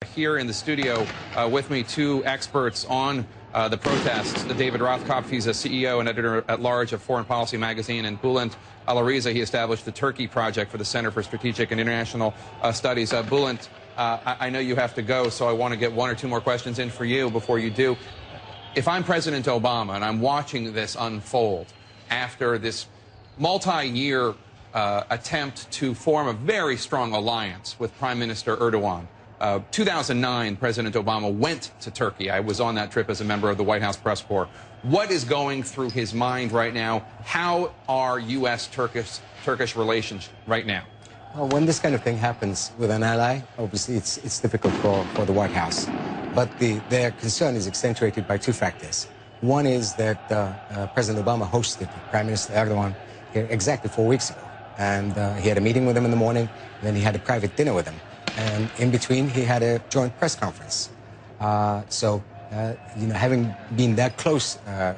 Here in the studio with me, two experts on the protests. David Rothkopf, he's a CEO and editor-at-large of Foreign Policy magazine, and Bülent Alariza, he established the Turkey Project for the Center for Strategic and International Studies. Bülent, I know you have to go, so I want to get one or two more questions in for you before you do. If I'm President Obama and I'm watching this unfold after this multi-year attempt to form a very strong alliance with Prime Minister Erdogan, 2009, President Obama went to Turkey. I was on that trip as a member of the White House press corps. What is going through his mind right now? How are U.S.-Turkish relations right now? Well, when this kind of thing happens with an ally, obviously it's difficult for the White House. But their concern is accentuated by two factors. One is that President Obama hosted Prime Minister Erdogan here exactly 4 weeks ago. And he had a meeting with him in the morning, and then he had a private dinner with him. And in between, he had a joint press conference. Having been that close to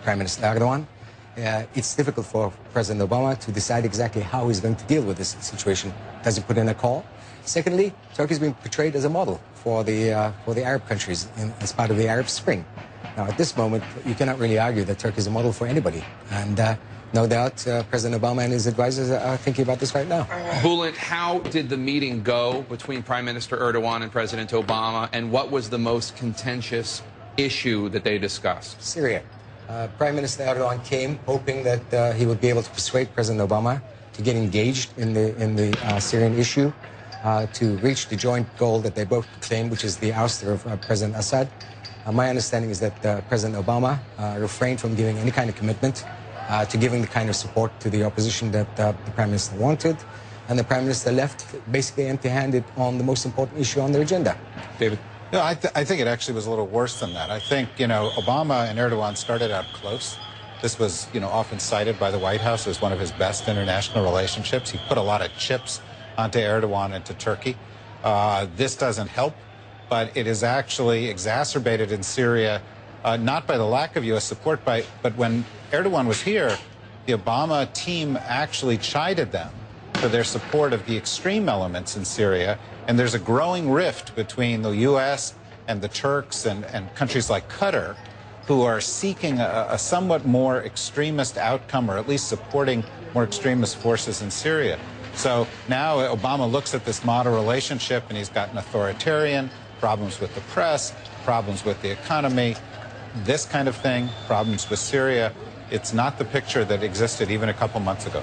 Prime Minister Erdogan, it's difficult for President Obama to decide exactly how he's going to deal with this situation. Does he put in a call? Secondly, Turkey has been portrayed as a model for the Arab countries as part of the Arab Spring. Now, at this moment, you cannot really argue that Turkey is a model for anybody. And no doubt President Obama and his advisors are thinking about this right now. Bülent, how did the meeting go between Prime Minister Erdogan and President Obama, and what was the most contentious issue that they discussed? Syria. Prime Minister Erdogan came hoping that he would be able to persuade President Obama to get engaged in the Syrian issue, to reach the joint goal that they both claim, which is the ouster of President Assad. My understanding is that President Obama refrained from giving any kind of commitment to giving the kind of support to the opposition that the Prime Minister wanted. And the Prime Minister left basically empty-handed on the most important issue on their agenda. David? No, I think it actually was a little worse than that. I think, Obama and Erdogan started out close. This was, often cited by the White House as one of his best international relationships. He put a lot of chips onto Erdogan and to Turkey. This doesn't help, but it is actually exacerbated in Syria, not by the lack of U.S. support, but when Erdogan was here, the Obama team actually chided them for their support of the extreme elements in Syria, and there's a growing rift between the U.S. and the Turks and countries like Qatar, who are seeking a somewhat more extremist outcome, or at least supporting more extremist forces in Syria. So now Obama looks at this model relationship, and he's got an authoritarian, problems with the press, problems with the economy, this kind of thing, problems with Syria. It's not the picture that existed even a couple months ago.